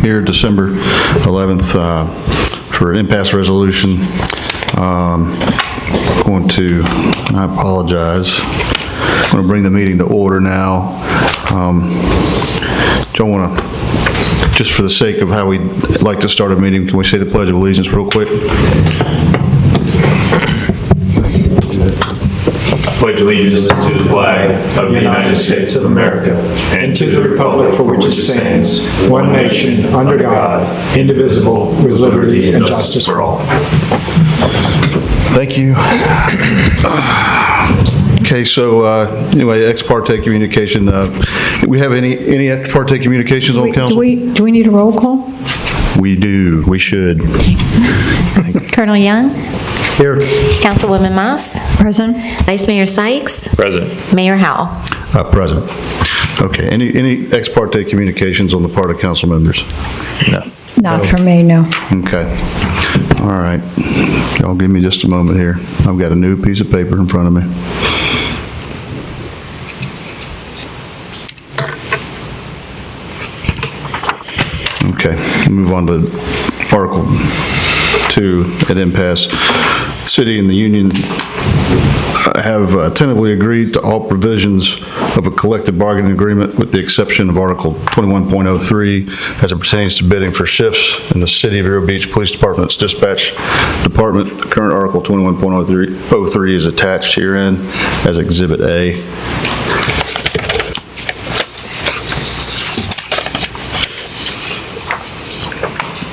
here December 11th for an impasse resolution. I apologize. I'm going to bring the meeting to order now. Don't want to, just for the sake of how we like to start a meeting, can we say the Pledge of Allegiance real quick? Pledge allegiance to the flag of the United States of America and to the republic for which it stands, one nation, under God, indivisible, with liberty and justice for all. Thank you. Okay, so anyway, ex parte communication. Do we have any ex parte communications on council? Do we need a roll call? We do. We should. Colonel Young. Here. Councilwoman Moss. Present. Vice Mayor Sykes. Present. Mayor Howell. Present. Okay. Any ex parte communications on the part of council members? No. Not for me, no. Okay. All right. Y'all give me just a moment here. I've got a new piece of paper in front of me. Okay. Move on to Article 2 at impasse. City and the Union have tentatively agreed to all provisions of a collective bargaining agreement with the exception of Article 21.03 as it pertains to bidding for shifts in the City of Vero Beach Police Department's dispatch department. Current Article 21.03 is attached herein as Exhibit A.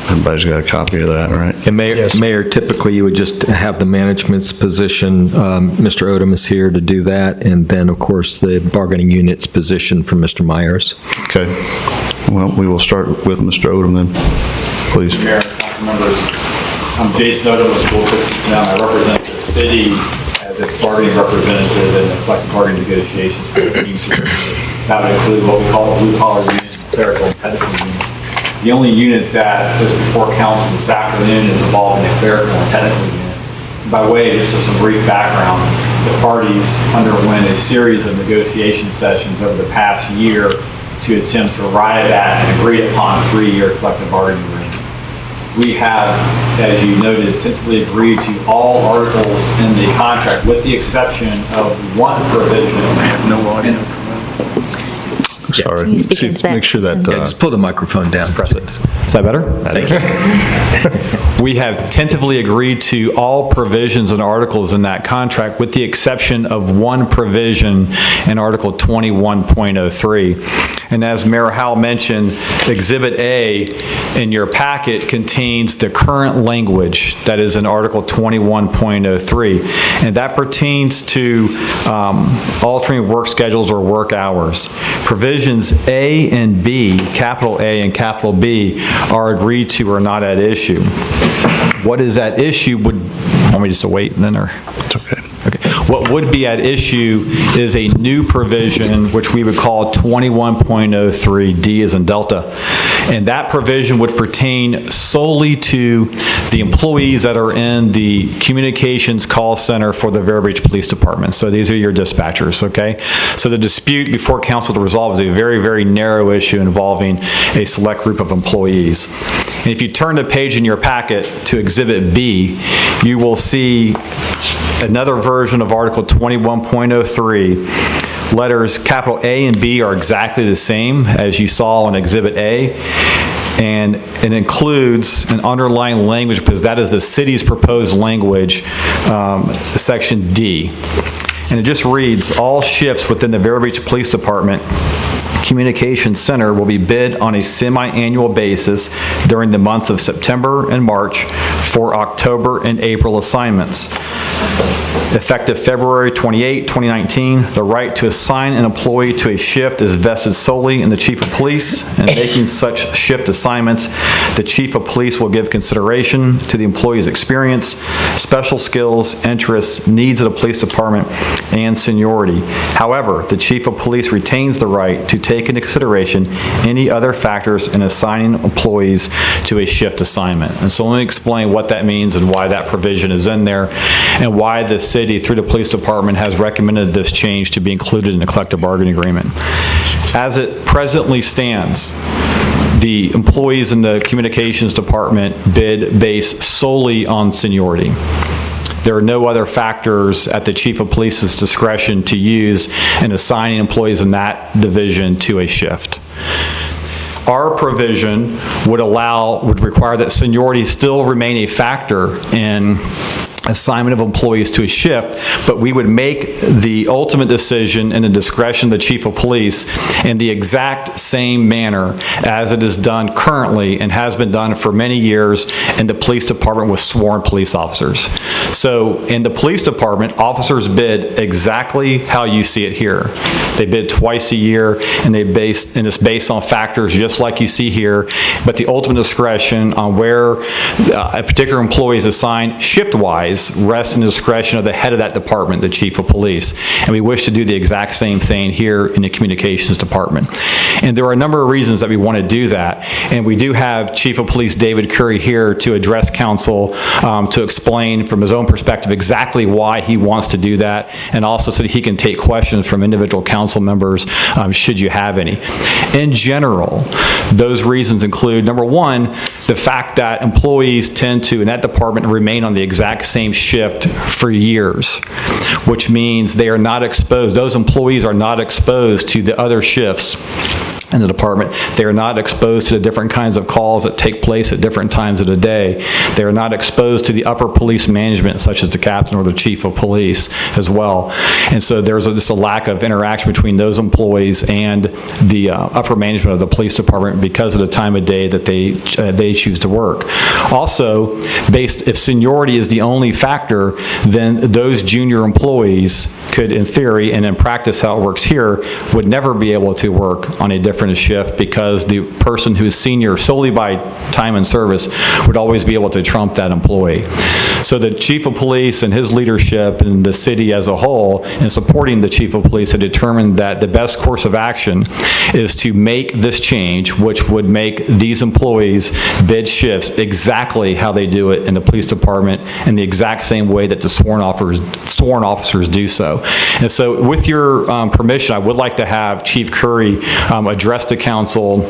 Everybody's got a copy of that, right? And Mayor, typically you would just have the management's position. Mr. Odom is here to do that, and then, of course, the bargaining unit's position from Mr. Myers. Okay. Well, we will start with Mr. Odom then, please. Mayor, council members, I'm Jason Odom with School Systems Now. I represent the city as its bargaining representative in the collective bargaining negotiations for the teams here. That would include what we call the blue-collar unit and clerical and technical unit. The only unit that is before council this afternoon is involved in the clerical and technical unit. By way of just some brief background, the parties underwent a series of negotiation sessions over the past year to attempt to arrive at and agree upon a 3-year collective bargaining agreement. We have, as you noted, tentatively agreed to all articles in the contract with the exception of one provision. I have no audio. Sorry. Make sure that... just pull the microphone down. Is that better? Thank you. We have tentatively agreed to all provisions and articles in that contract with the exception of one provision in Article 21.03. And as Mayor Howell mentioned, Exhibit A in your packet contains the current language that is in Article 21.03. And that pertains to altering work schedules or work hours. Provisions A and B, capital A and capital B, are agreed to or not at issue. What is at issue want me just to wait and then, or? It's okay. Okay. What would be at issue is a new provision, which we would call 21.03, D as in Delta. And that provision would pertain solely to the employees that are in the communications call center for the Vero Beach Police Department. So these are your dispatchers, okay? So the dispute before council to resolve is a very, very narrow issue involving a select group of employees. And if you turn the page in your packet to Exhibit B, you will see another version of Article 21.03. Letters capital A and B are exactly the same as you saw in Exhibit A, and it includes an underlying language because that is the city's proposed language, Section D. And it just reads, all shifts within the Vero Beach Police Department Communications Center will be bid on a semi-annual basis during the months of September and March for October and April assignments. Effective February 28, 2019, the right to assign an employee to a shift is vested solely in the Chief of Police. In making such shift assignments, the Chief of Police will give consideration to the employee's experience, special skills, interests, needs of the police department, and seniority. However, the Chief of Police retains the right to take into consideration any other factors in assigning employees to a shift assignment. And so let me explain what that means and why that provision is in there and why the city, through the police department, has recommended this change to be included in the collective bargaining agreement. as it presently stands, the employees in the communications department bid based solely on seniority. There are no other factors at the chief of police's discretion to use in assigning employees in that division to a shift. Our provision would require that seniority still remain a factor in assignment of employees to a shift, but we would make the ultimate decision in the discretion of the chief of police in the exact same manner as it is done currently and has been done for many years in the police department with sworn police officers. So in the police department, officers bid exactly how you see it here. They bid twice a year, and it's based on factors just like you see here, but the ultimate discretion on where a particular employee is assigned shift-wise rests in the discretion of the head of that department, the chief of police. And we wish to do the exact same thing here in the communications department. And there are a number of reasons that we want to do that. And we do have Chief of Police David Curry here to address council, to explain from his own perspective exactly why he wants to do that, and also so that he can take questions from individual council members should you have any. In general, those reasons include, number one, the fact that employees tend to, in that department, remain on the exact same shift for years, which means they are not exposed, those employees are not exposed to the other shifts in the department. They are not exposed to the different kinds of calls that take place at different times of the day. They are not exposed to the upper police management, such as the captain or the chief of police as well. And so there's just a lack of interaction between those employees and the upper management of the police department because of the time of day that they choose to work. Also, if seniority is the only factor, then those junior employees could, in theory and in practice how it works here, would never be able to work on a different shift because the person who is senior solely by time and service would always be able to trump that employee. So the chief of police and his leadership and the city as a whole, in supporting the chief of police, have determined that the best course of action is to make this change, which would make these employees bid shifts exactly how they do it in the police department in the exact same way that the sworn officers do so. And so with your permission, I would like to have Chief Curry address the council,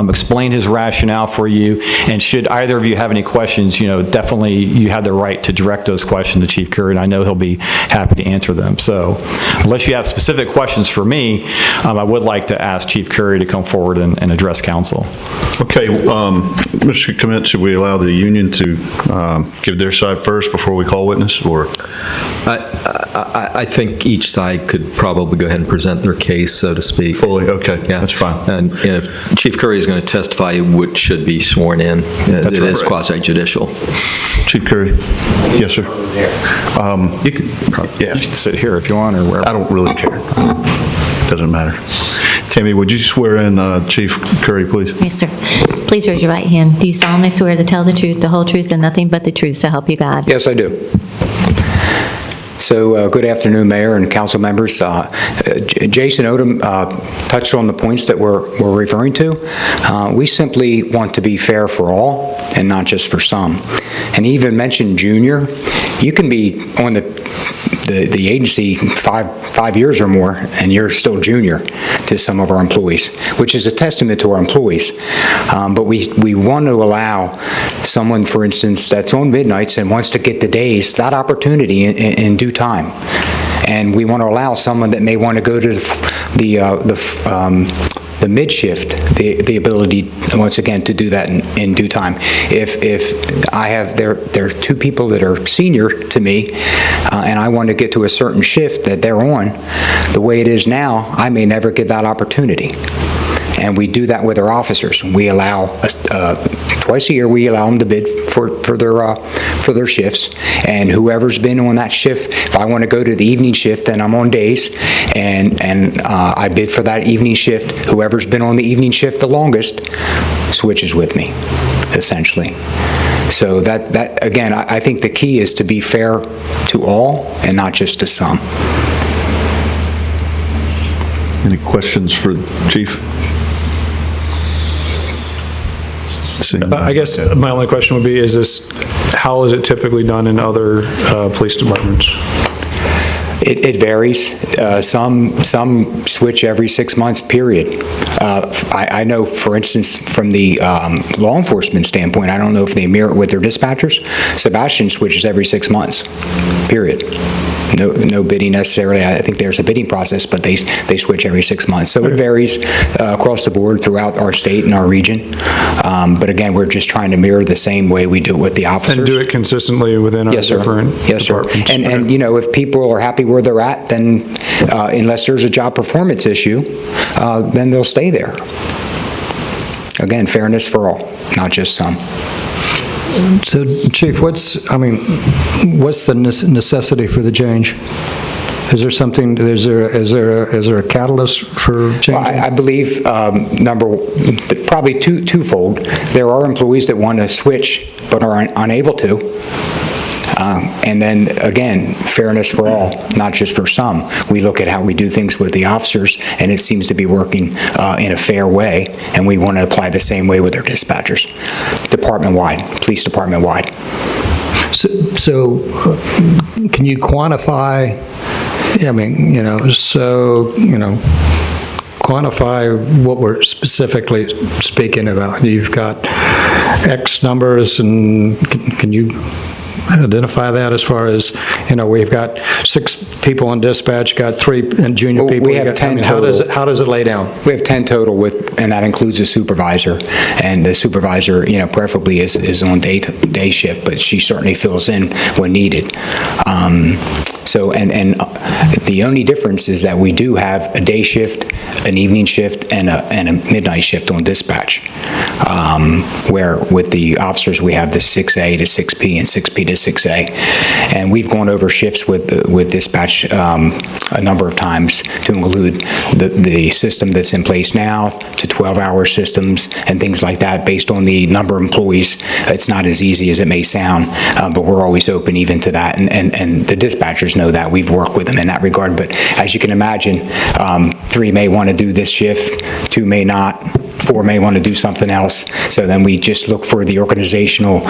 explain his rationale for you, and should either of you have any questions, definitely you have the right to direct those questions to Chief Curry, and I know he'll be happy to answer them. So unless you have specific questions for me, I would like to ask Chief Curry to come forward and address council. Okay, Mr. Commit, should we allow the union to give their side first before we call witness, or? I think each side could probably go ahead and present their case, so to speak. Fully, okay, yeah, that's fine. And if Chief Curry is going to testify, which should be sworn in. It is quasi-judicial. Chief Curry? Yes, sir. You can sit here if you want or wherever. I don't really care. Doesn't matter. Tammy, would you swear in Chief Curry, please? Yes, sir. Please raise your right hand. Do you solemnly swear to tell the truth, the whole truth, and nothing but the truth, so help you God? Yes, I do. So good afternoon, Mayor and council members. Jason Odom touched on the points that we're referring to. We simply want to be fair for all and not just for some. And he even mentioned junior. You can be on the agency five years or more, and you're still junior to some of our employees, which is a testament to our employees. But we want to allow someone, for instance, that's on midnights and wants to get the days, that opportunity in due time. And we want to allow someone that may want to go to the mid-shift, the ability, once again, to do that in due time. If I have, there are two people that are senior to me, and I want to get to a certain shift that they're on, the way it is now, I may never get that opportunity. And we do that with our officers. We allow, twice a year, we allow them to bid for their shifts. And whoever's been on that shift, if I want to go to the evening shift, then I'm on days, and I bid for that evening shift. Whoever's been on the evening shift the longest switches with me, essentially. So that again, I think the key is to be fair to all and not just to some. Any questions for Chief? I guess my only question would be, how is it typically done in other police departments? It varies. Some switch every 6 months, period. I know, for instance, from the law enforcement standpoint, I don't know if they mirror it with their dispatchers. Sebastian switches every 6 months, period. No bidding necessarily. I think there's a bidding process, but they switch every 6 months. So it varies across the board throughout our state and our region. But again, we're just trying to mirror the same way we do it with the officers. And do it consistently within our different departments. And you know, if people are happy where they're at, then unless there's a job performance issue, then they'll stay there. Again, fairness for all, not just some. So, Chief, what's the necessity for the change? Is there something? Is there a catalyst for change? Well, I believe probably twofold. There are employees that want to switch but are unable to. And then, again, fairness for all, not just for some. We look at how we do things with the officers, and it seems to be working in a fair way, and we want to apply the same way with our dispatchers, department-wide, police department-wide. So, can you quantify, quantify what we're specifically speaking about? You've got X numbers, and can you identify that as far as, we've got 6 people on dispatch, got 3 and junior people. We have 10 total. How does it lay down? We have 10 total, and that includes a supervisor. And the supervisor, preferably is on day shift, but she certainly fills in when needed. So, and the only difference is that we do have a day shift, an evening shift, and a midnight shift on dispatch. Where with the officers we have the 6A to 6P and 6P to 6A, and we've gone over shifts with dispatch a number of times to include the system that's in place now to 12-hour systems and things like that based on the number of employees. It's not as easy as it may sound, but we're always open even to that, and the dispatchers know that. We've worked with them in that regard, but as you can imagine, 3 may want to do this shift, 2 may not, 4 may want to do something else. So then we just look for the organizational,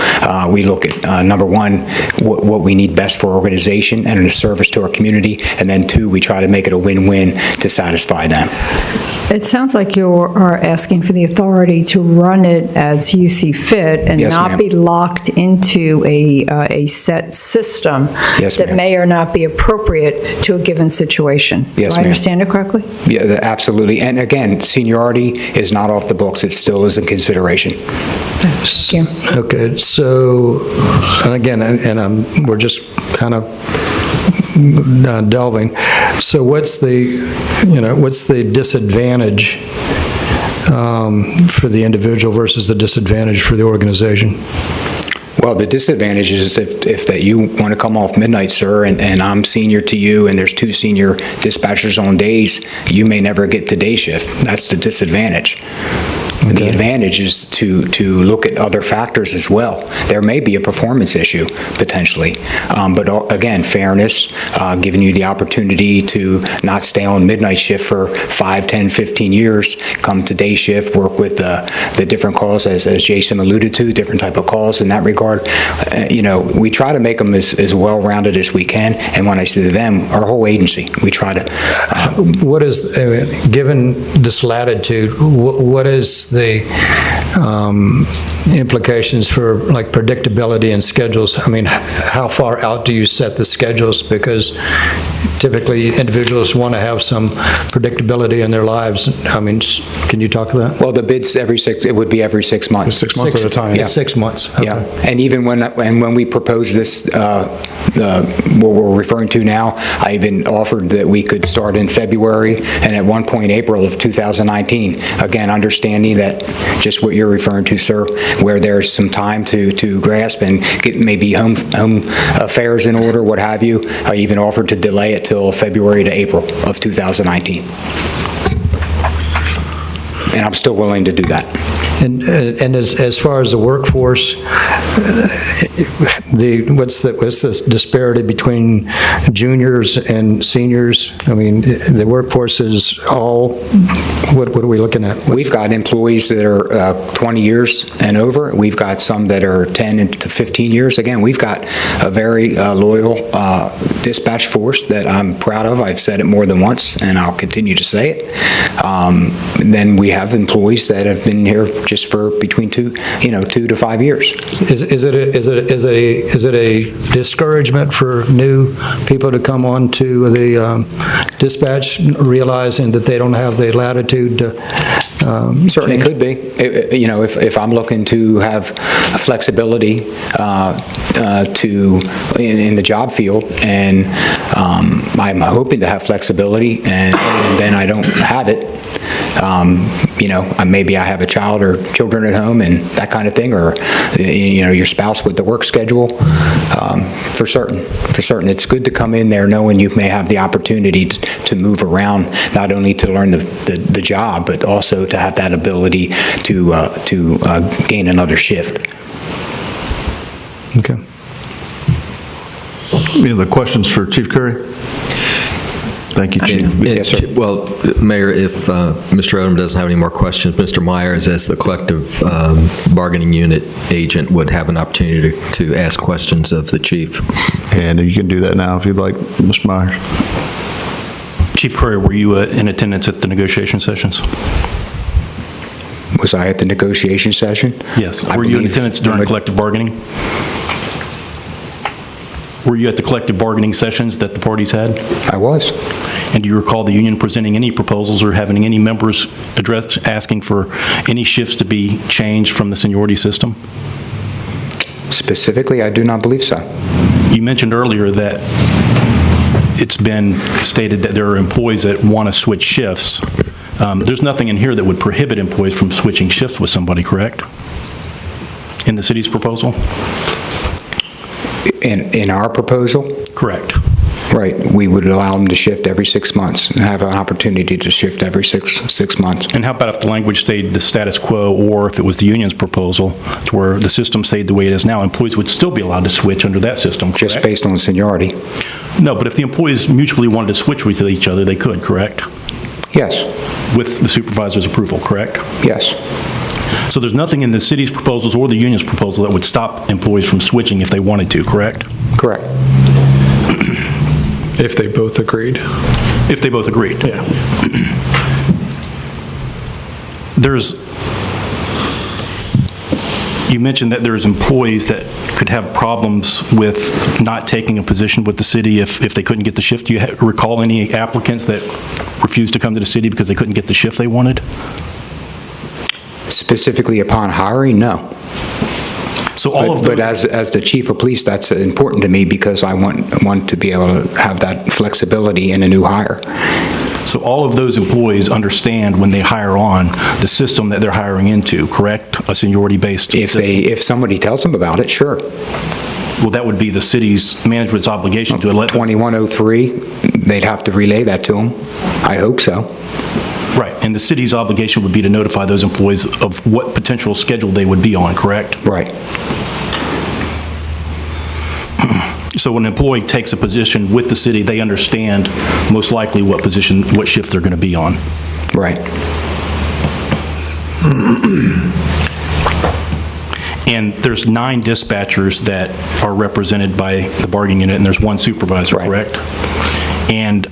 we look at number 1, what we need best for organization and a service to our community, and then 2, we try to make it a win-win to satisfy them. It sounds like you are asking for the authority to run it as you see fit and Yes, not ma'am. be locked into a set system Yes, that ma'am. may or not be appropriate to a given situation. Yes, Do I ma'am. understand it correctly? Yeah, absolutely. And again, seniority is not off the books. It still is a consideration. Thank you. Okay, so, and again, we're just kind of delving. So what's the disadvantage for the individual versus the disadvantage for the organization? Well, the disadvantage is if that you want to come off midnight, sir, and I'm senior to you, and there's 2 senior dispatchers on days, you may never get to day shift. That's the disadvantage. Okay. The advantage is to look at other factors as well. There may be a performance issue, potentially. But again, fairness, giving you the opportunity to not stay on midnight shift for 5, 10, 15 years, come to day shift, work with the different calls, as Jason alluded to, different type of calls in that regard. We try to make them as well-rounded as we can. And when I say them, our whole agency, we try to... What is, given this latitude, what is the implications for like predictability and schedules? I mean, how far out do you set the schedules? Because typically individuals want to have some predictability in their lives. I mean, can you talk to that? Well, the bids it would be every 6 months. 6 months at a time. Yeah. 6 months. Okay. Yeah, and even when we proposed this, what we're referring to now, I even offered that we could start in February and at one point April of 2019. Again, understanding that just what you're referring to, sir, where there's some time to grasp and get maybe home affairs in order, what have you. I even offered to delay it till February to April of 2019. And I'm still willing to do that. And as far as the workforce, what's the disparity between juniors and seniors? I mean, the workforce is all, what are we looking at? We've got employees that are 20 years and over. We've got some that are 10 to 15 years. Again, we've got a very loyal dispatch force that I'm proud of. I've said it more than once, and I'll continue to say it. Then we have employees that have been here just for between 2 to 5 years. Is it a discouragement for new people to come on to the dispatch, realizing that they don't have the latitude to Certainly could be. If I'm looking to have flexibility in the job field, and I'm hoping to have flexibility, and then I don't have it, maybe I have a child or children at home and that kind of thing, or, your spouse with the work schedule, for certain. It's good to come in there knowing you may have the opportunity to move around, not only to learn the job, but also to have that ability to gain another shift. Okay. Any other questions for Chief Curry? Thank you, Chief. Yes, sir. Well, Mayor, if Mr. Odom doesn't have any more questions, Mr. Myers, as the collective bargaining unit agent, would have an opportunity to ask questions of the chief. And you can do that now if you'd like, Mr. Myers. Chief Curry, were you in attendance at the negotiation sessions? Was I at the negotiation session? Yes. Were you in attendance during collective bargaining? Were you at the collective bargaining sessions that the parties had? I was. And do you recall the union presenting any proposals or having any members asking for any shifts to be changed from the seniority system? Specifically, I do not believe so. You mentioned earlier that it's been stated that there are employees that want to switch shifts. There's nothing in here that would prohibit employees from switching shifts with somebody, correct? In the city's proposal? In our proposal? Correct. Right. We would allow them to shift every 6 months and have an opportunity to shift every six months. And how about if the language stayed the status quo, or if it was the union's proposal to where the system stayed the way it is now, employees would still be allowed to switch under that system, correct? Just based on seniority? No, but if the employees mutually wanted to switch with each other, they could, correct? Yes. With the supervisor's approval, correct? Yes. So there's nothing in the city's proposals or the union's proposal that would stop employees from switching if they wanted to, correct? Correct. If they both agreed. If they both agreed. Yeah. You mentioned that there's employees that could have problems with not taking a position with the city if they couldn't get the shift. Do you recall any applicants that refused to come to the city because they couldn't get the shift they wanted? Specifically upon hiring, no. So all of those, but as the chief of police, that's important to me because I want to be able to have that flexibility in a new hire. so all of those employees understand when they hire on the system that they're hiring into, correct? A seniority-based system. If somebody tells them about it, sure. Well, that would be the city's management's obligation to let 2103, they'd have to relay that to them. I hope so. Right, and the city's obligation would be to notify those employees of what potential schedule they would be on, correct? Right. So when an employee takes a position with the city, they understand most likely what shift they're going to be on. Right. And there's 9 dispatchers that are represented by the bargaining unit, and there's 1 supervisor, right. Correct? And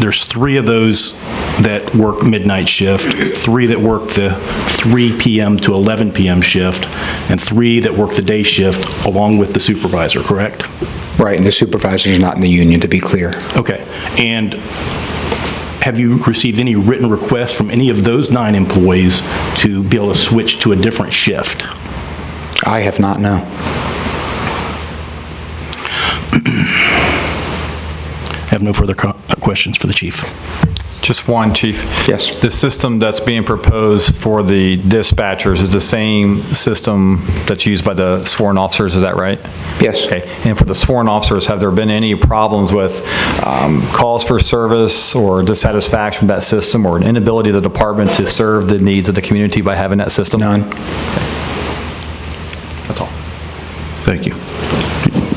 there's 3 of those that work midnight shift, 3 that work the 3 p.m. to 11 p.m. shift, and 3 that work the day shift along with the supervisor, correct? Right, and the supervisor's not in the union, to be clear. Okay. And have you received any written requests from any of those 9 employees to be able to switch to a different shift? I have not, no. I have no further questions for the chief. Just one, Chief. Yes. The system that's being proposed for the dispatchers is the same system that's used by the sworn officers, is that right? Yes. Okay. And for the sworn officers, have there been any problems with calls for service or dissatisfaction with that system, or an inability of the department to serve the needs of the community by having that system? None. That's all. Thank you.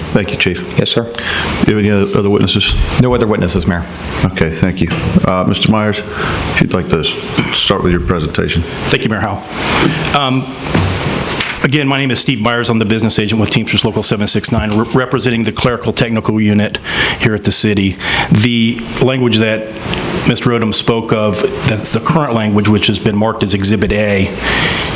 Thank you, Chief. Yes, sir. Do you have any other witnesses? No other witnesses, Mayor. Okay, thank you. Mr. Myers, if you'd like to start with your presentation. Thank you, Mayor Howell. Again, my name is Steve Myers. I'm the business agent with Teamsters Local 769, representing the clerical technical unit here at the city. The language that Mr. Odom spoke of, that's the current language, which has been marked as Exhibit A,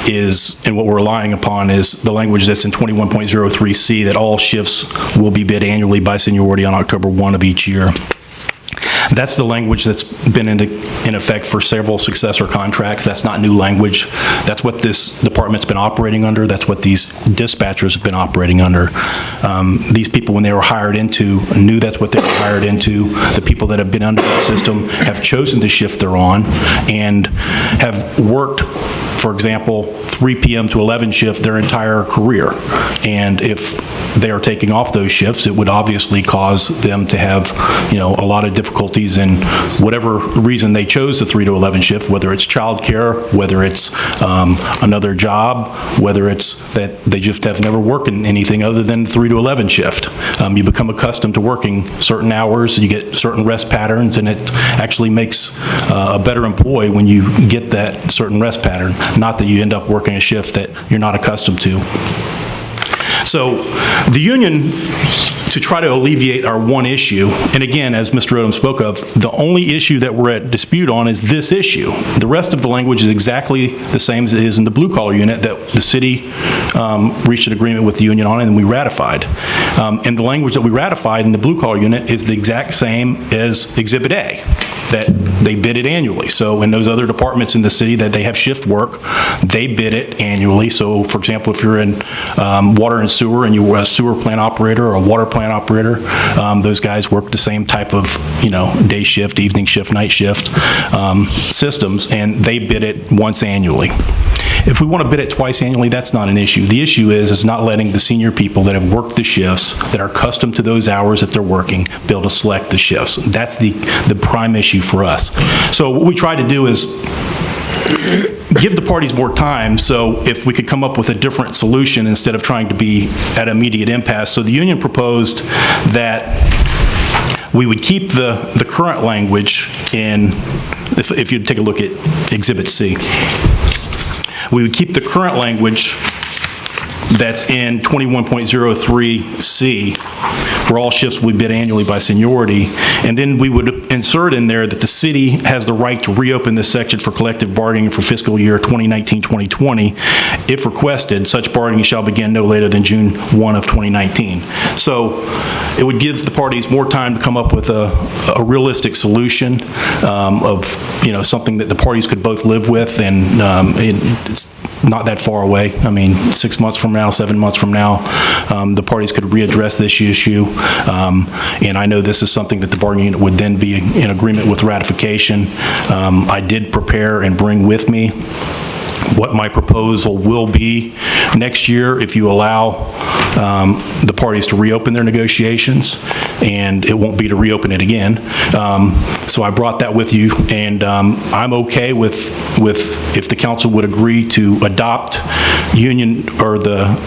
is, and what we're relying upon is the language that's in 21.03C, that all shifts will be bid annually by seniority on October 1 of each year. That's the language that's been in effect for several successor contracts. That's not new language. That's what this department's been operating under. That's what these dispatchers have been operating under. These people, when they were hired into, knew that's what they were hired into. The people that have been under that system have chosen the shift they're on and have worked, for example, 3 p.m. to 11 shift their entire career. And if they are taking off those shifts, it would obviously cause them to have, a lot of difficulties in whatever reason they chose the 3 to 11 shift, whether it's childcare, whether it's another job, whether it's that they just have never worked in anything other than 3 to 11 shift. You become accustomed to working certain hours, you get certain rest patterns, and it actually makes a better employee when you get that certain rest pattern, not that you end up working a shift that you're not accustomed to. So the union, to try to alleviate our one issue, and again, as Mr. Odom spoke of, the only issue that we're at dispute on is this issue. The rest of the language is exactly the same as it is in the blue-collar unit that the city reached an agreement with the union on and we ratified. And the language that we ratified in the blue-collar unit is the exact same as Exhibit A, that they bid it annually. So in those other departments in the city that they have shift work, they bid it annually. So for example, if you're in water and sewer and you're a sewer plant operator or a water plant operator, those guys work the same type of, day shift, evening shift, night shift systems, and they bid it once annually. If we want to bid it twice annually, that's not an issue. The issue is not letting the senior people that have worked the shifts, that are accustomed to those hours that they're working, be able to select the shifts. That's the prime issue for us. So what we try to do is give the parties more time, so if we could come up with a different solution instead of trying to be at immediate impasse. So the union proposed that we would keep the current language in, if you take a look at Exhibit C, we would keep the current language that's in 21.03C, where all shifts will be bid annually by seniority, and then we would insert in there that the city has the right to reopen this section for collective bargaining for fiscal year 2019-2020. If requested, such bargaining shall begin no later than June 1 of 2019. So it would give the parties more time to come up with a realistic solution of, something that the parties could both live with, and it's not that far away. I mean, 6 months from now, 7 months from now, the parties could readdress this issue. And I know this is something that the bargaining unit would then be in agreement with ratification. I did prepare and bring with me what my proposal will be next year if you allow the parties to reopen their negotiations, and it won't be to reopen it again. So I brought that with you, and I'm okay with if the council would agree to adopt union, or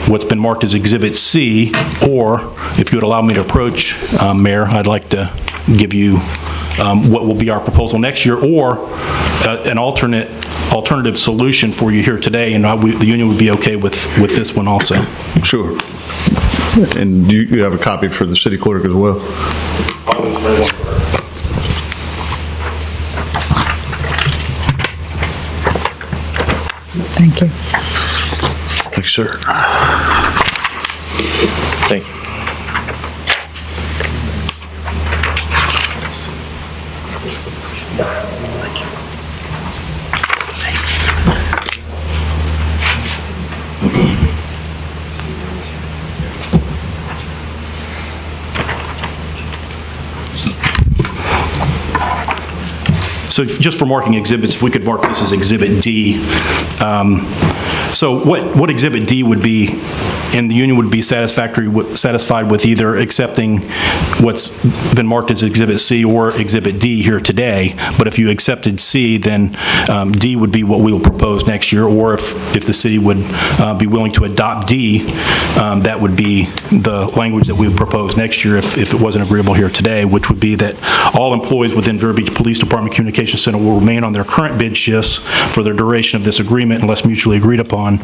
what's been marked as Exhibit C, or if you would allow me to approach, Mayor, I'd like to give you what will be our proposal next year, or an alternative solution for you here today, and the union would be okay with this one also. Sure. And you have a copy for the city clerk as well? Thank you. Thank you, sir. Thank you. So just for marking exhibits, if we could mark this as Exhibit D. So what Exhibit D would be, and the union would be satisfied with either accepting what's been marked as Exhibit C or Exhibit D here today. But if you accepted C, then D would be what we will propose next year, or if the city would be willing to adopt D, that would be the language that we would propose next year if it wasn't agreeable here today, which would be that all employees within Vero Beach Police Department Communications Center will remain on their current bid shifts for the duration of this agreement unless mutually agreed upon.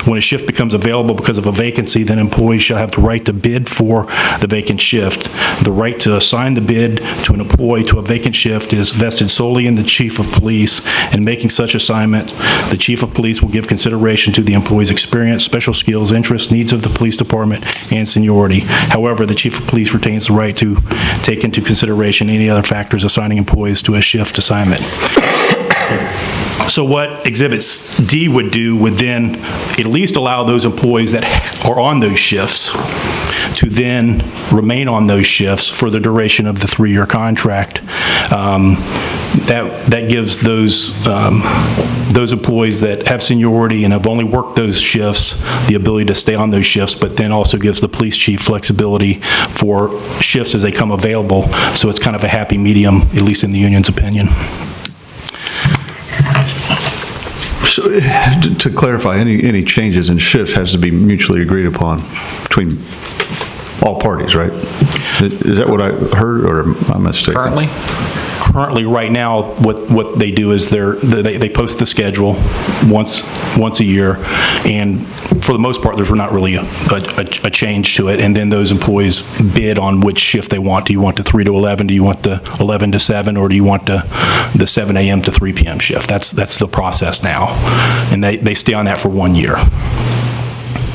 When a shift becomes available because of a vacancy, then employees shall have the right to bid for the vacant shift. The right to assign the bid to an employee to a vacant shift is vested solely in the Chief of Police. In making such assignment, the Chief of Police will give consideration to the employee's experience, special skills, interests, needs of the police department, and seniority. However, the Chief of Police retains the right to take into consideration any other factors assigning employees to a shift assignment. So what Exhibit D would do would then at least allow those employees that are on those shifts to then remain on those shifts for the duration of the 3-year contract. That gives those employees that have seniority and have only worked those shifts the ability to stay on those shifts, but then also gives the police chief flexibility for shifts as they come available. So it's kind of a happy medium, at least in the union's opinion. So, to clarify, any changes in shifts has to be mutually agreed upon between all parties, right? Is that what I heard, or am I mistaken? Currently, right now, what they do is they post the schedule once a year, and for the most part, there's not really a change to it. And then those employees bid on which shift they want. Do you want the 3 to 11? Do you want the 11 to 7? Or do you want the 7 a.m. to 3 p.m. shift? That's the process now, and they stay on that for 1 year.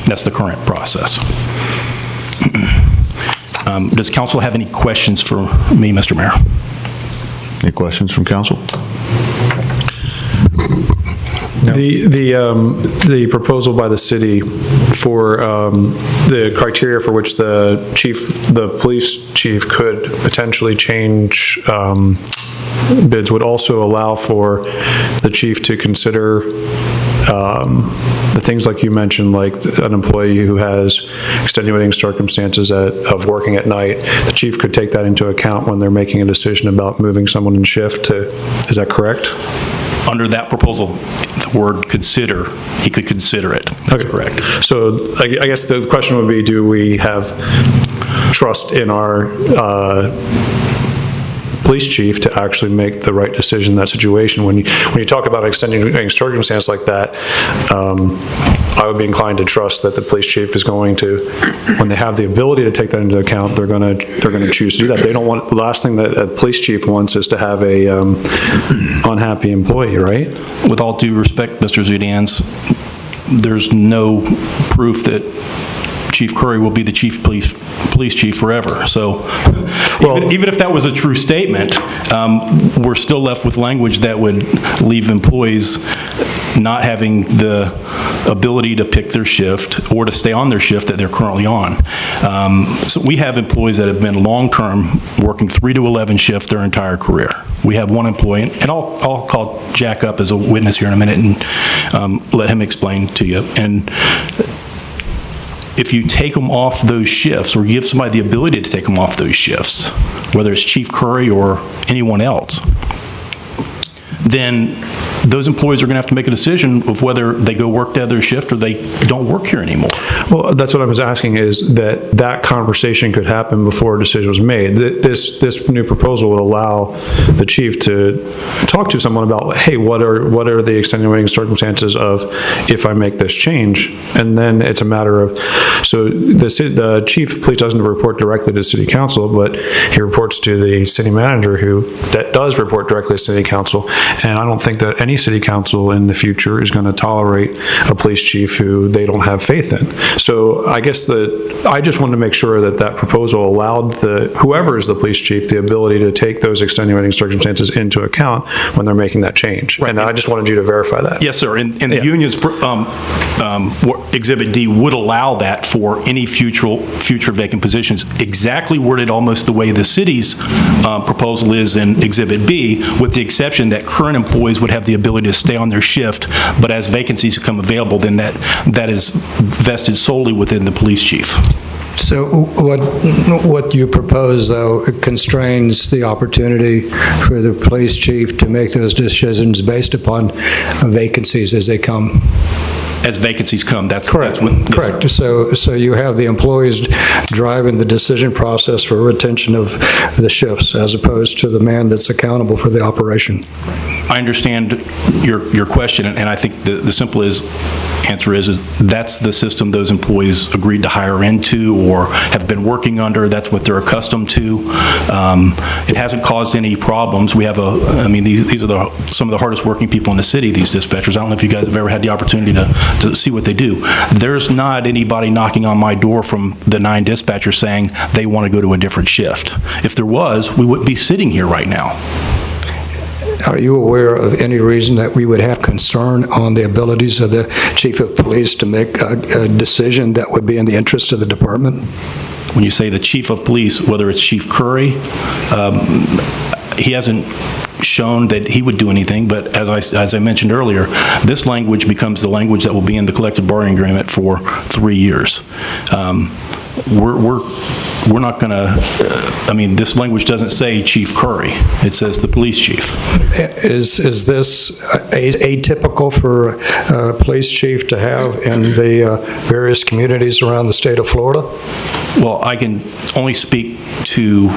That's the current process. Does council have any questions for me, Mr. Mayor? Any questions from council? The proposal by the city for the criteria for which the police chief could potentially change bids would also allow for the chief to consider the things like you mentioned, like an employee who has extenuating circumstances of working at night. The chief could take that into account when they're making a decision about moving someone in shift. Is that correct? Under that proposal, the word consider, he could consider it. That's correct. So I guess the question would be, do we have trust in our police chief to actually make the right decision in that situation? When you talk about extenuating circumstance like that, I would be inclined to trust that the police chief is going to, when they have the ability to take that into account, they're going to choose to do that. They don't want, the last thing that a police chief wants is to have a unhappy employee, right? With all due respect, Mr. Zudans, there's no proof that Chief Curry will be the police chief forever. So even if that was a true statement, we're still left with language that would leave employees not having the ability to pick their shift or to stay on their shift that they're currently on. So we have employees that have been long-term working 3 to 11 shift their entire career. We have one employee, and I'll call Jack up as a witness here in a minute and let him explain to you. And if you take them off those shifts or give somebody the ability to take them off those shifts, whether it's Chief Curry or anyone else, then those employees are going to have to make a decision of whether they go work the other shift or they don't work here anymore. Well, that's what I was asking, is that conversation could happen before a decision was made. This new proposal would allow the chief to talk to someone about, hey, what are the extenuating circumstances of if I make this change? And then it's a matter of, so the chief of police doesn't report directly to city council, but he reports to the city manager, that does report directly to city council. And I don't think that any city council in the future is going to tolerate a police chief who they don't have faith in. So I guess I just wanted to make sure that that proposal allowed whoever is the police chief the ability to take those extenuating circumstances into account when they're making that change. Right. And I just wanted you to verify that. Yes, sir. And the union's Exhibit D would allow that for any future vacant positions, exactly worded almost the way the city's proposal is in Exhibit B, with the exception that current employees would have the ability to stay on their shift, but as vacancies become available, then that is vested solely within the police chief. So what you propose, though, constrains the opportunity for the police chief to make those decisions based upon vacancies as they come. As vacancies come, that's correct. Correct. So you have the employees driving the decision process for retention of the shifts, as opposed to the man that's accountable for the operation. I understand your question, and I think the simple answer is that's the system those employees agreed to hire into or have been working under. That's what they're accustomed to. It hasn't caused any problems. We have these are some of the hardest working people in the city, these dispatchers. I don't know if you guys have ever had the opportunity to see what they do. There's not anybody knocking on my door from the 9 dispatchers saying they want to go to a different shift. If there was, we wouldn't be sitting here right now. Are you aware of any reason that we would have concern on the abilities of the chief of police to make a decision that would be in the interest of the department? When you say the chief of police, whether it's Chief Curry, he hasn't shown that he would do anything, but as I mentioned earlier, this language becomes the language that will be in the collective bargaining agreement for 3 years. We're not going to, this language doesn't say Chief Curry. It says the police chief. Is this atypical for a police chief to have in the various communities around the state of Florida? Well, I can only speak to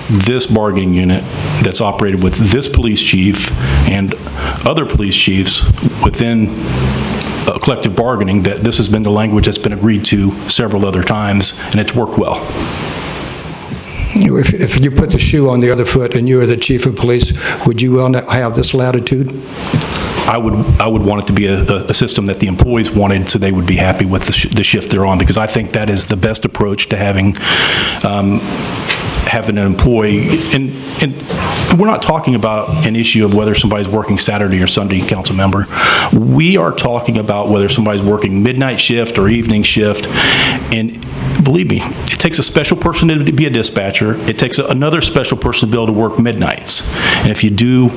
this bargaining unit that's operated with this police chief and other police chiefs within collective bargaining, that this has been the language that's been agreed to several other times, and it's worked well. If you put the shoe on the other foot and you are the chief of police, would you want to have this latitude? I would want it to be a system that the employees wanted, so they would be happy with the shift they're on, because I think that is the best approach to having an employee, and we're not talking about an issue of whether somebody's working Saturday or Sunday, council member. We are talking about whether somebody's working midnight shift or evening shift, and believe me, it takes a special person to be a dispatcher. It takes another special person to be able to work midnights. And if you do,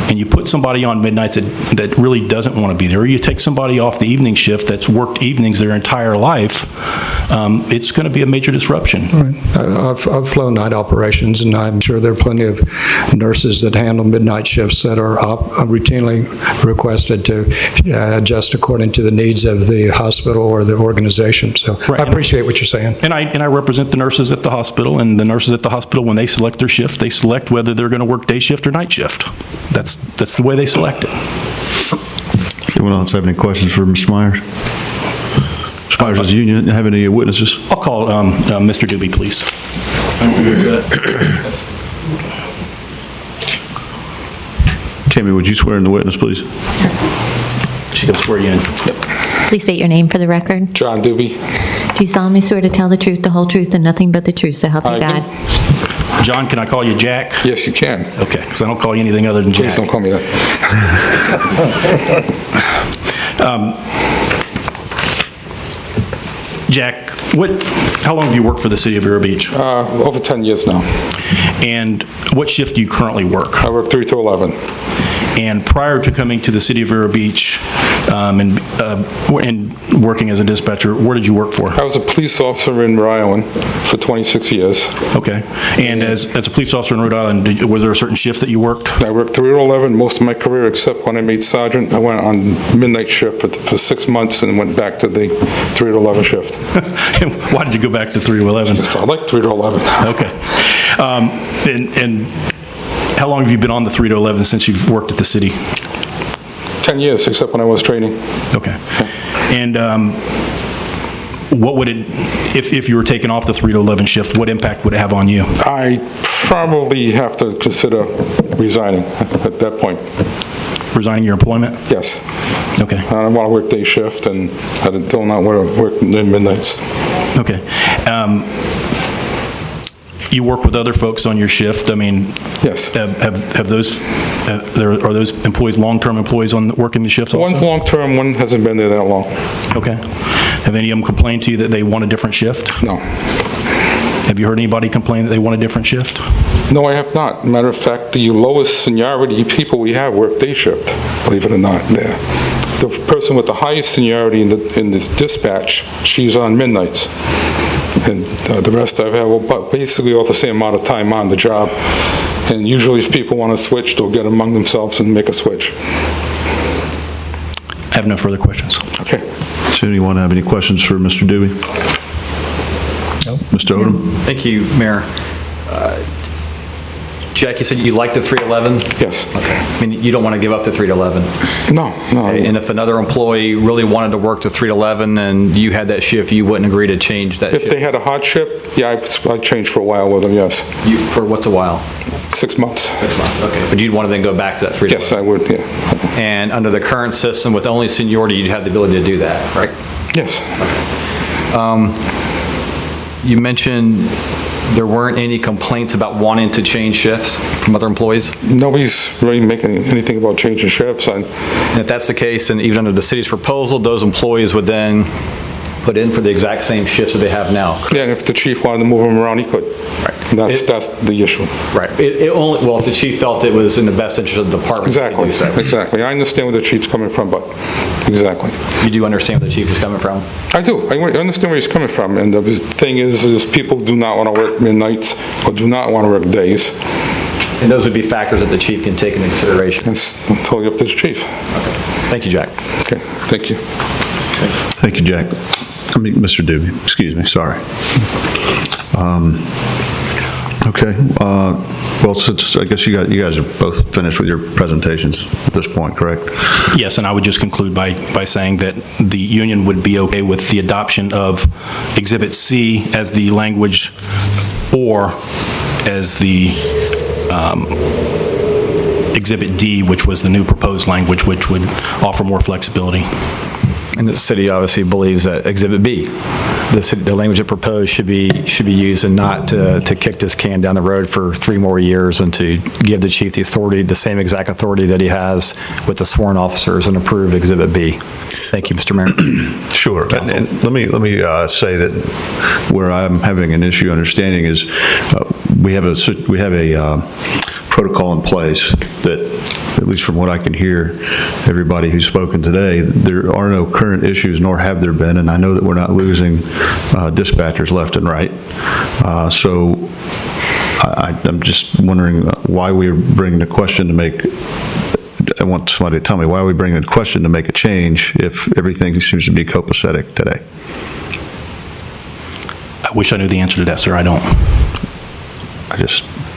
and you put somebody on midnights that really doesn't want to be there, or you take somebody off the evening shift that's worked evenings their entire life, it's going to be a major disruption. Right. I've flown night operations, and I'm sure there are plenty of nurses that handle midnight shifts that are routinely requested to adjust according to the needs of the hospital or the organization. So right. I appreciate what you're saying. And I represent the nurses at the hospital, and the nurses at the hospital, when they select their shift, they select whether they're going to work day shift or night shift. That's the way they select it. Anyone else have any questions for Mr. Myers? Mr. Myers, does the union have any witnesses? I'll call Mr. Doobie, please. Tammy, would you swear in the witness, please? She can swear you in. Yep. Please state your name for the record. John Doobie. Do you solemnly swear to tell the truth, the whole truth, and nothing but the truth, so help you God? John, can I call you Jack? Yes, you can. Okay, because I don't call you anything other than Jack. Please don't call me that. Jack, how long have you worked for the City of Vero Beach? Over 10 years now. And what shift do you currently work? I work 3 to 11. And prior to coming to the City of Vero Beach and working as a dispatcher, where did you work for? I was a police officer in Rhode Island for 26 years. Okay. And as a police officer in Rhode Island, was there a certain shift that you worked? I worked 3 to 11 most of my career, except when I made sergeant. I went on midnight shift for 6 months and went back to the 3 to 11 shift. Why did you go back to 3 to 11? I like 3 to 11. Okay. And how long have you been on the 3 to 11 since you've worked at the city? 10 years, except when I was training. Okay. And what would it, if you were taken off the 3 to 11 shift, what impact would it have on you? I probably have to consider resigning at that point. resigning your employment? Yes. Okay. I want to work day shift, and I do not want to work midnights. Okay. You work with other folks on your shift. I mean, Yes. are those employees long-term employees working the shifts also? One's long-term, one hasn't been there that long. Okay. Have any of them complained to you that they want a different shift? No. Have you heard anybody complain that they want a different shift? No, I have not. Matter of fact, the lowest seniority people we have work day shift, believe it or not. The person with the highest seniority in the dispatch, she's on midnights. And the rest I've had, well, basically all the same amount of time on the job. And usually if people want to switch, they'll get among themselves and make a switch. I have no further questions. Okay. Does anyone have any questions for Mr. Dewey? No. Mr. Odom? Thank you, Mayor. Jack, you said you like the 311? Yes. Okay. I mean, you don't want to give up the 311? No. And if another employee really wanted to work the 311 and you had that shift, you wouldn't agree to change that shift? If they had a hot shift, yeah, I'd change for a while with them, yes. For what's a while? 6 months. 6 months, okay. But you'd want to then go back to that 311? Yes, I would, yeah. And under the current system, with only seniority, you'd have the ability to do that, right? Yes. You mentioned there weren't any complaints about wanting to change shifts from other employees? Nobody's really making anything about changing shifts. And if that's the case, and even under the city's proposal, those employees would then put in for the exact same shifts that they have now? Yeah, and if the chief wanted to move them around, he could. Right. That's the issue. Right. Well, if the chief felt it was in the best interest of the department. Exactly. To do so. Exactly. I understand where the chief's coming from, but exactly. You do understand where the chief is coming from? I do. I understand where he's coming from. And the thing is people do not want to work midnights or do not want to work days. And those would be factors that the chief can take into consideration? It's totally up to the chief. Okay. Thank you, Jack. Okay. Thank you. Thank you, Jack. Mr. Dewey, excuse me, sorry. Okay, well, since I guess you guys are both finished with your presentations at this point, correct? Yes, and I would just conclude by saying that the union would be okay with the adoption of Exhibit C as the language or as the Exhibit D, which was the new proposed language, which would offer more flexibility. And the city obviously believes that Exhibit B, the language it proposed should be used, and not to kick this can down the road for 3 more years, and to give the chief the authority, the same exact authority that he has with the sworn officers, and approve Exhibit B. Thank you, Mr. Mayor. Sure. And let me say that where I'm having an issue understanding is we have a protocol in place that, at least from what I can hear, everybody who's spoken today, there are no current issues, nor have there been, and I know that we're not losing dispatchers left and right. So I'm just wondering why we're bringing a question to make, I want somebody to tell me, why are we bringing a question to make a change if everything seems to be copacetic today? I wish I knew the answer to that, sir. I don't.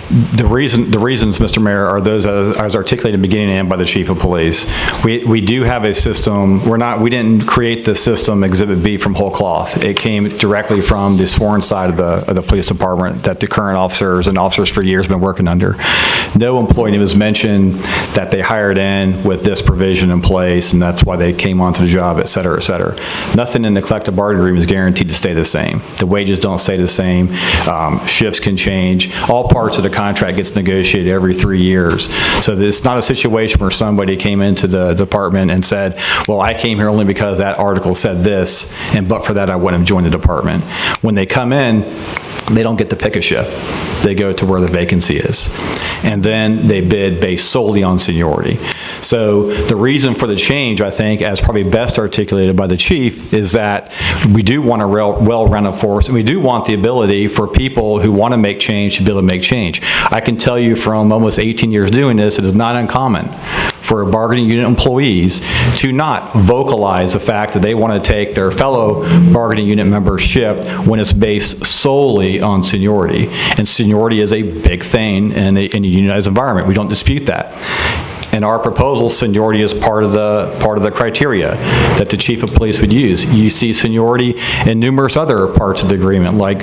The reasons, Mr. Mayor, are those as articulated in the beginning and by the chief of police. We do have a system. We didn't create the system Exhibit B from whole cloth. It came directly from the sworn side of the police department that the current officers and officers for years have been working under. No employee was mentioned that they hired in with this provision in place, and that's why they came onto the job, et cetera, et cetera. Nothing in the collective bargaining agreement is guaranteed to stay the same. The wages don't stay the same. Shifts can change. All parts of the contract gets negotiated every 3 years. So it's not a situation where somebody came into the department and said, well, I came here only because that article said this, and but for that I wouldn't have joined the department. When they come in, they don't get to pick a shift. They go to where the vacancy is. And then they bid based solely on seniority. So the reason for the change, I think, as probably best articulated by the chief, is that we do want a well-rounded force, and we do want the ability for people who want to make change to be able to make change. I can tell you from almost 18 years doing this, it is not uncommon for bargaining unit employees to not vocalize the fact that they want to take their fellow bargaining unit member's shift when it's based solely on seniority. And seniority is a big thing in a unionized environment. We don't dispute that. In our proposal, seniority is part of the criteria that the chief of police would use. You see seniority in numerous other parts of the agreement, like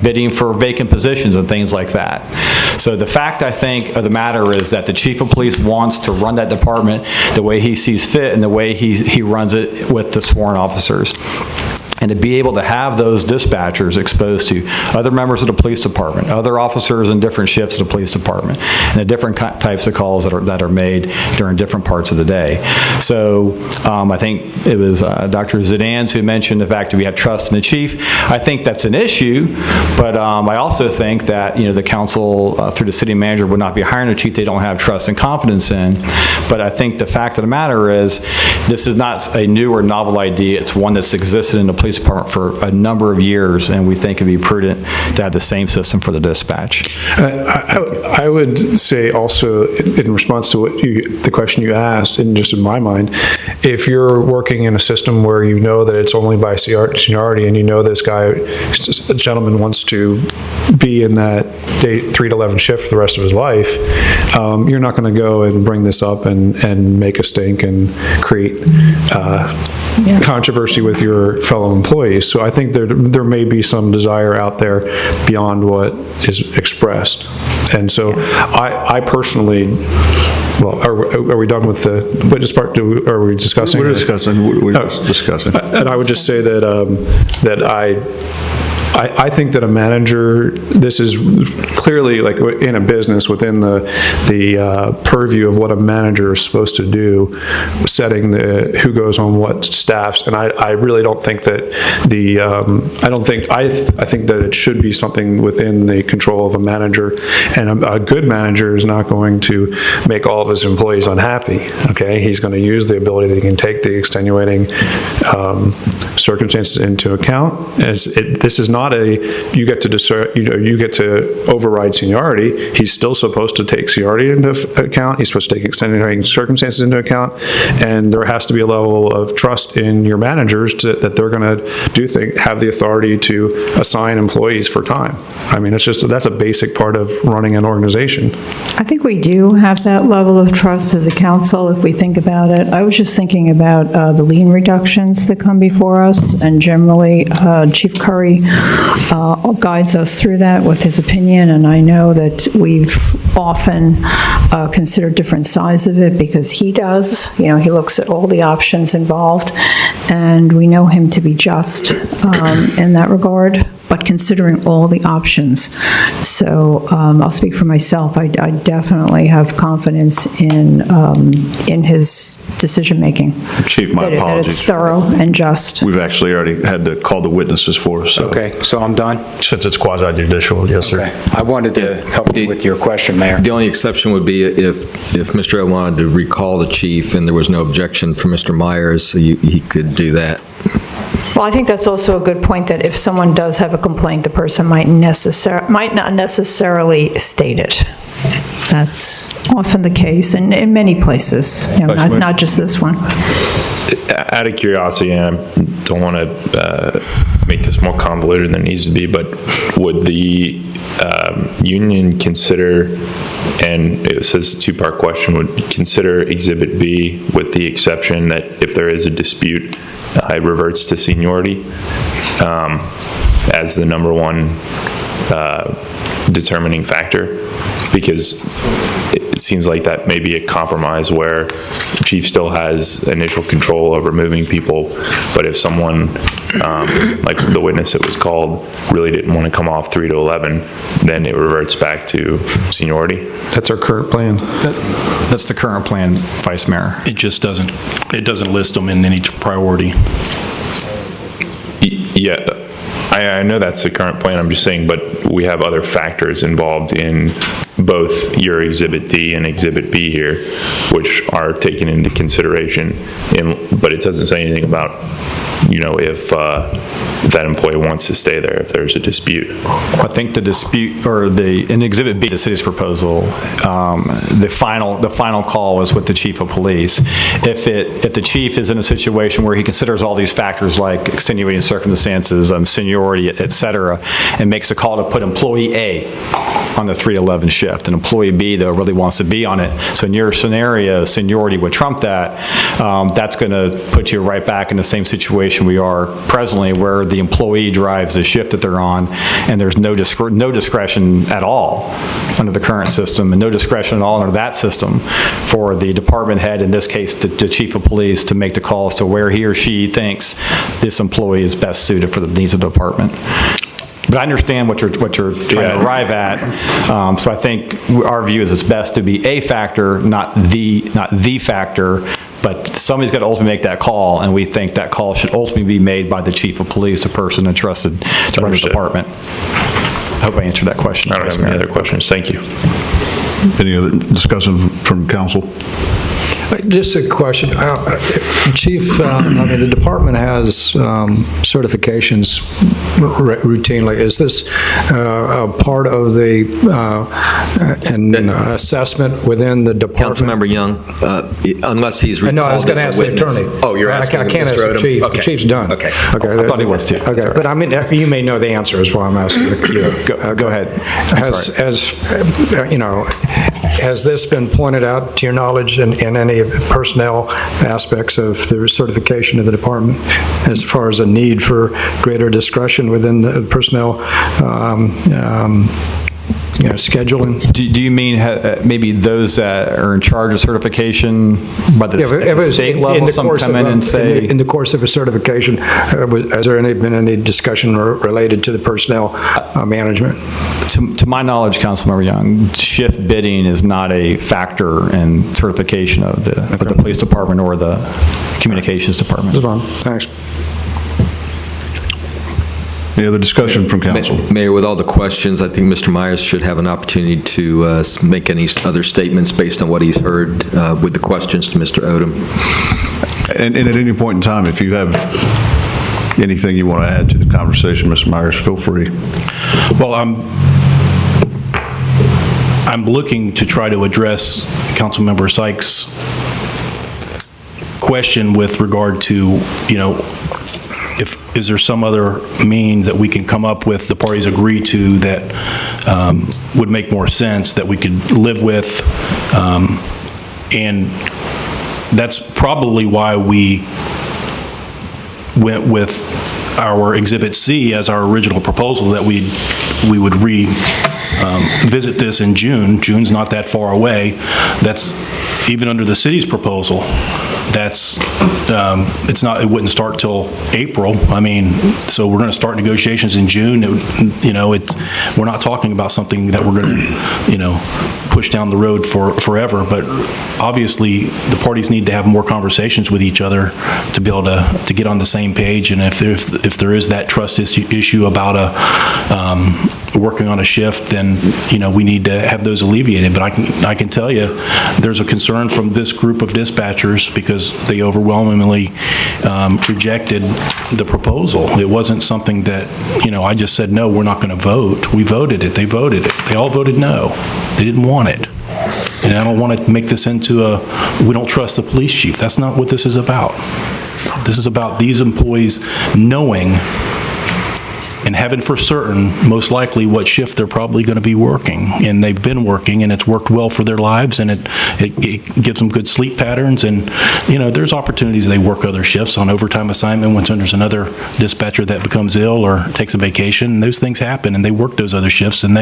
bidding for vacant positions and things like that. So the fact, I think, of the matter is that the chief of police wants to run that department the way he sees fit and the way he runs it with the sworn officers. And to be able to have those dispatchers exposed to other members of the police department, other officers in different shifts of the police department, and the different types of calls that are made during different parts of the day. So I think it was Dr. Zidans who mentioned the fact that we have trust in the chief. I think that's an issue, but I also think that the council through the city manager would not be hiring a chief they don't have trust and confidence in. But I think the fact of the matter is this is not a new or novel idea. It's one that's existed in the police department for a number of years, and we think it'd be prudent to have the same system for the dispatch. I would say also, in response to the question you asked, and just in my mind, if you're working in a system where you know that it's only by seniority, and you know this gentleman wants to be in that 3 to 11 shift for the rest of his life, you're not going to go and bring this up and make a stink and create controversy with your fellow employees. So I think there may be some desire out there beyond what is expressed. And so I personally, well, are we done with the witness part? Are we discussing? We're discussing. We're discussing. And I would just say that I think that a manager, this is clearly like in a business within the purview of what a manager is supposed to do, setting who goes on what staffs. And I really don't think that I think that it should be something within the control of a manager. And a good manager is not going to make all of his employees unhappy. Okay, he's going to use the ability that he can take the extenuating circumstances into account. This is not you get to override seniority. He's still supposed to take seniority into account. He's supposed to take extenuating circumstances into account, and there has to be a level of trust in your managers that they're going to have the authority to assign employees for time. I mean, that's a basic part of running an organization. I think we do have that level of trust as a council if we think about it. I was just thinking about the lien reductions that come before us, and generally Chief Curry guides us through that with his opinion, and I know that we've often considered different sides of it because he does. He looks at all the options involved, and we know him to be just in that regard, but considering all the options. So I'll speak for myself. I definitely have confidence in his decision-making. Chief, my apologies. That it's thorough and just. We've actually already had to call the witnesses for us. So. Okay, so I'm done? Since it's quasi-judicial, yes, sir. Okay. I wanted to help you with your question, Mayor. The only exception would be if Mr. Ed wanted to recall the chief and there was no objection from Mr. Myers, he could do that. Well, I think that's also a good point, that if someone does have a complaint, the person might not necessarily state it. That's often the case in many places, not just this one. Out of curiosity, and I don't want to make this more convoluted than it needs to be, but would the union consider, and it says a two-part question, would consider Exhibit B with the exception that if there is a dispute, it reverts to seniority as the number one determining factor? Because it seems like that may be a compromise where the chief still has initial control over moving people, but if someone, like the witness that was called, really didn't want to come off 3 to 11, then it reverts back to seniority. That's our current plan. That's the current plan, Vice Mayor. It just doesn't list them in any priority. Yeah, I know that's the current plan, I'm just saying, but we have other factors involved in both your Exhibit D and Exhibit B here, which are taken into consideration, but it doesn't say anything about, if that employee wants to stay there, if there's a dispute. I think the dispute, or in Exhibit B, the city's proposal, the final call was with the chief of police. If the chief is in a situation where he considers all these factors like extenuating circumstances, seniority, seniority, et cetera, and makes a call to put employee A on the 311 shift, and employee B, though, really wants to be on it. So in your scenario, seniority would trump that. That's going to put you right back in the same situation we are presently, where the employee drives the shift that they're on, and there's no discretion at all under the current system, and no discretion at all under that system for the department head, in this case, the chief of police, to make the calls to where he or she thinks this employee is best suited for the needs of the department. But I understand what you're trying to arrive at. So I think our view is it's best to be a factor, not the factor. But somebody's got to ultimately make that call, and we think that call should ultimately be made by the chief of police, the person entrusted to run the department. I hope I answered that question. I don't have any other questions. Thank you. Any other discussion from council? Just a question. Chief, I mean, the department has certifications routinely. Is this a part of the an assessment within the department? Councilmember Young, unless he's recalled No, I was going to ask the attorney. Oh, you're asking I can't ask Mr. the Odom? chief. Okay. The chief's done. Okay. Okay. I thought he was too. Okay, but I mean, you may know the answer is why I'm asking you. Go ahead. Has this been pointed out to your knowledge in any personnel aspects of the certification of the department, as far as a need for greater discretion within the personnel scheduling? Do you mean maybe those that are in charge of certification by the state level, some come in and say... In the course of a certification, has there been any discussion related to the personnel management? To my knowledge, Councilmember Young, shift bidding is not a factor in certification of the police department or the communications department. That's fine. Thanks. Any other discussion from council? Mayor, with all the questions, I think Mr. Myers should have an opportunity to make any other statements based on what he's heard with the questions to Mr. Odom. And at any point in time, if you have anything you want to add to the conversation, Mr. Myers, feel free. Well, I'm looking to try to address Councilmember Sykes' question with regard to, is there some other means that we can come up with, the parties agree to, that would make more sense, that we could live with, and that's probably why we went with our Exhibit C as our original proposal, that we would visit this in June. June's not that far away. That's even under the city's proposal. That's it wouldn't start till April. I mean, so we're going to start negotiations in June. We're not talking about something that we're going to push down the road forever. But obviously, the parties need to have more conversations with each other to be able to get on the same page. And if there is that trust issue about working on a shift, then we need to have those alleviated. But I can tell you, there's a concern from this group of dispatchers because they overwhelmingly rejected the proposal. It wasn't something that I just said no, we're not going to vote. We voted it. They voted it. They all voted no. They didn't want it. And I don't want to make this into we don't trust the police chief. That's not what this is about. This is about these employees knowing and having for certain, most likely, what shift they're probably going to be working. And they've been working, and it's worked well for their lives, and it gives them good sleep patterns. And, there's opportunities they work other shifts on overtime assignment when there's another dispatcher that becomes ill or takes a vacation. And those things happen, and they work those other shifts. And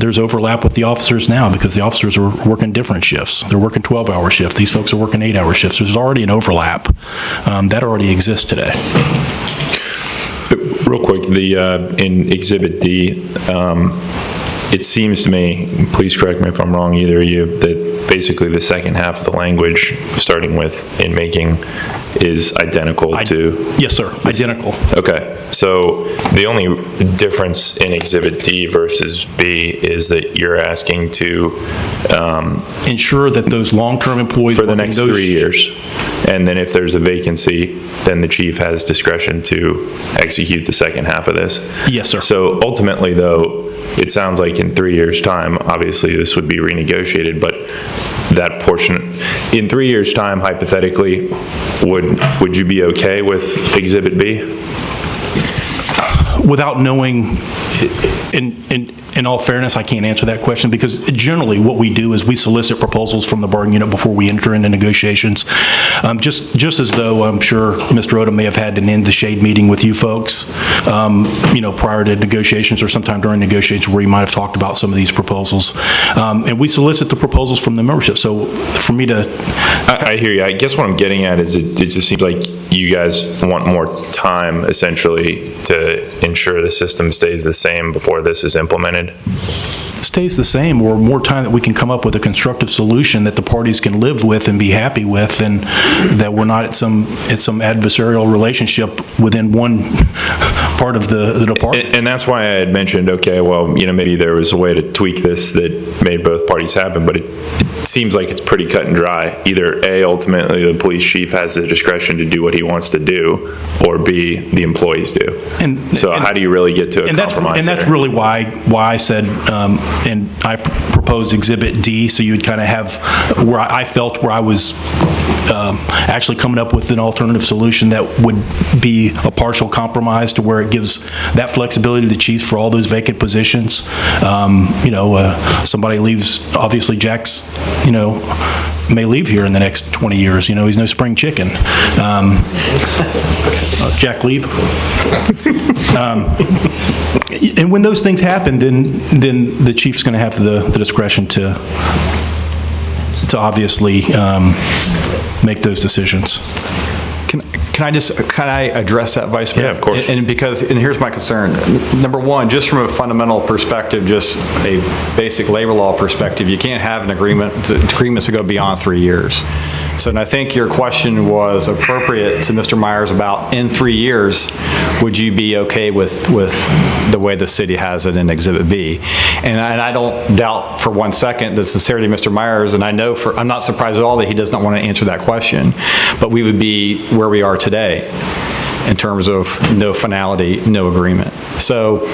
there's overlap with the officers now because the officers are working different shifts. They're working 12-hour shifts. These folks are working 8-hour shifts. There's already an overlap. That already exists today. Real quick, in Exhibit D, it seems to me, please correct me if I'm wrong, either of you, that basically the second half of the language, starting with "in making," is identical to... Yes, sir, identical. Okay, so the only difference in Exhibit D versus B is that you're asking to... ensure that those long-term employees... For the next 3 years. And then if there's a vacancy, then the chief has discretion to execute the second half of this. Yes, sir. So ultimately, though, it sounds like in 3 years' time, obviously this would be renegotiated, but that portion, in 3 years' time, hypothetically, would you be okay with Exhibit B? without knowing, in all fairness, I can't answer that question, because generally what we do is we solicit proposals from the bargaining unit before we enter into negotiations. Just as though I'm sure Mr. Odom may have had an end-the-shade meeting with you folks, prior to negotiations or sometime during negotiations where you might have talked about some of these proposals. And we solicit the proposals from the membership. So for me to... I hear you. I guess what I'm getting at is it just seems like you guys want more time, essentially, to ensure the system stays the same before this is implemented? Stays the same, or more time that we can come up with a constructive solution that the parties can live with and be happy with, and that we're not at some adversarial relationship within one part of the department. And that's why I had mentioned, okay, well, maybe there was a way to tweak this that made both parties happy, but it seems like it's pretty cut and dry. Either A, ultimately the police chief has the discretion to do what he wants to do, or B, the employees do. So how do you really get to a compromise? And that's really why I said, and I proposed Exhibit D, so you'd kind of have where I felt where I was actually coming up with an alternative solution that would be a partial compromise to where it gives that flexibility to the chiefs for all those vacant positions. Somebody leaves, obviously Jack's, may leave here in the next 20 years. He's no spring chicken. Jack leave. And when those things happen, then the chief's going to have the discretion to obviously make those decisions. Can I address that, Vice Mayor? Yeah, of course. And here's my concern. Number one, just from a fundamental perspective, just a basic labor law perspective, you can't have an agreements that go beyond 3 years. So, and I think your question was appropriate to Mr. Myers about, in 3 years, would you be okay with the way the city has it in Exhibit B? And I don't doubt for one second the sincerity of Mr. Myers, and I'm not surprised at all that he does not want to answer that question, but we would be where we are today in terms of no finality, no agreement. So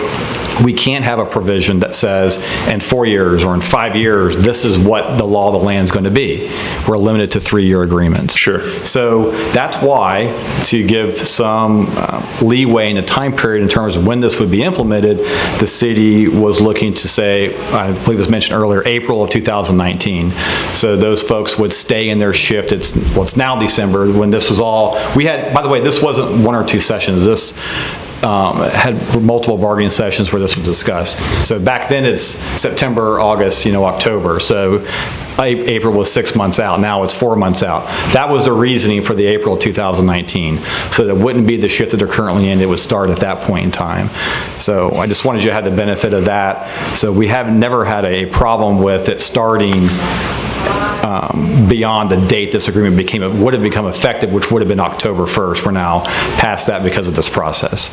we can't have a provision that says in 4 years or in 5 years, this is what the law of the land is going to be. We're limited to 3-year agreements. Sure. So that's why, to give some leeway in the time period in terms of when this would be implemented, the city was looking to say, I believe it was mentioned earlier, April of 2019. So those folks would stay in their shift. It's now December, when this was all, we had, by the way, this wasn't 1 or 2 sessions. This had multiple bargaining sessions where this was discussed. So back then it's September, August, October. So April was 6 months out. Now it's 4 months out. That was the reasoning for the April 2019. So that wouldn't be the shift that they're currently in. It would start at that point in time. So I just wanted you to have the benefit of that. So we have never had a problem with it starting beyond the date this agreement would have become effective, which would have been October 1st. We're now past that because of this process.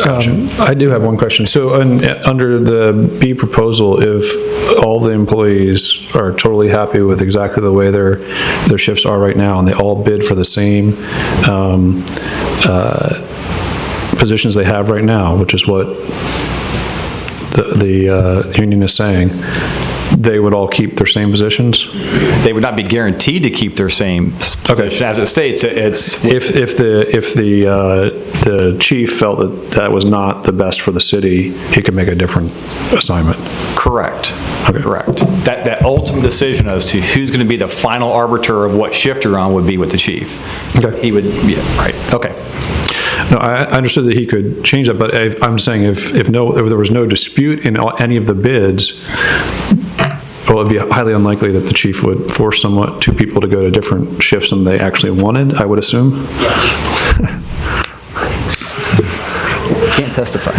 I do have one question. So under the B proposal, if all the employees are totally happy with exactly the way their shifts are right now, and they all bid for the same positions they have right now, which is what the union is saying, they would all keep their same positions? They would not be guaranteed to keep their same position. As it states, it's... If the chief felt that was not the best for the city, he could make a different assignment? Correct. Okay. Correct. That ultimate decision as to who's going to be the final arbiter of what shift you're on would be with the chief. Okay. He would, yeah, right, okay. No, I understood that he could change that, but I'm saying if there was no dispute in any of the bids, well, it'd be highly unlikely that the chief would force two people to go to different shifts than they actually wanted, I would assume. Yes. Can't testify.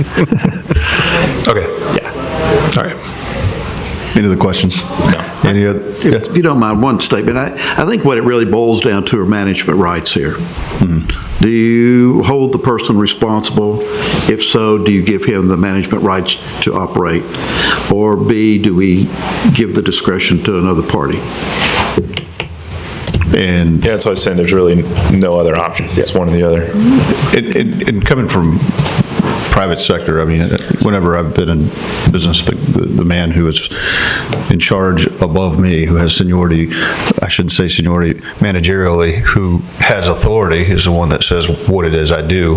Okay. Yeah. All right. Any other questions? No. Any other? Yes. If you don't mind, one statement. I think what it really boils down to are management rights here. Mm-hmm. Do you hold the person responsible? If so, do you give him the management rights to operate? Or B, do we give the discretion to another party? And yeah, that's what I was saying. There's really no other option. It's one or the other. And coming from private sector. I mean, whenever I've been in business, the man who is in charge above me, who has seniority, I shouldn't say seniority, managerially, who has authority, is the one that says what it is I do.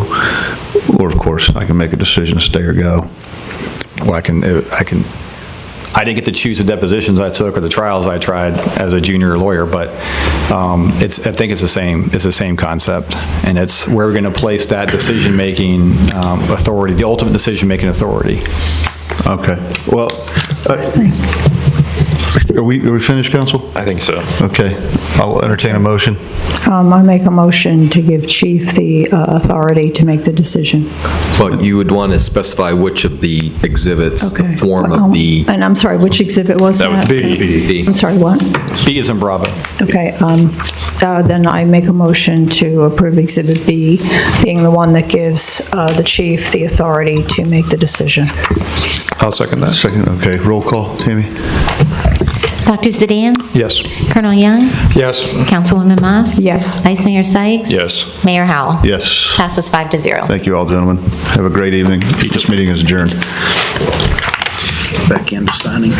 Or, of course, I can make a decision to stay or go. Well, I didn't get to choose the depositions I took or the trials I tried as a junior lawyer, but I think it's the same concept, and it's where we're going to place that decision-making authority, the ultimate decision-making authority. Okay. Well, are we finished, counsel? I think so. Okay. I'll entertain a motion. I make a motion to give Chief the authority to make the decision. But you would want to specify which of the exhibits, the form of the... And I'm sorry, which exhibit was that? That was B. I'm sorry, what? B is in Bravo. Okay, then I make a motion to approve Exhibit B, being the one that gives the chief the authority to make the decision. I'll second that. Second, okay. Roll call, Tammy? Dr. Sedans? Yes. Colonel Young? Yes. Councilwoman Moss? Yes. Vice Mayor Sykes? Yes. Mayor Howell? Yes. Passes 5-0. Thank you all, gentlemen. Have a great evening. This meeting is adjourned. Back into signing.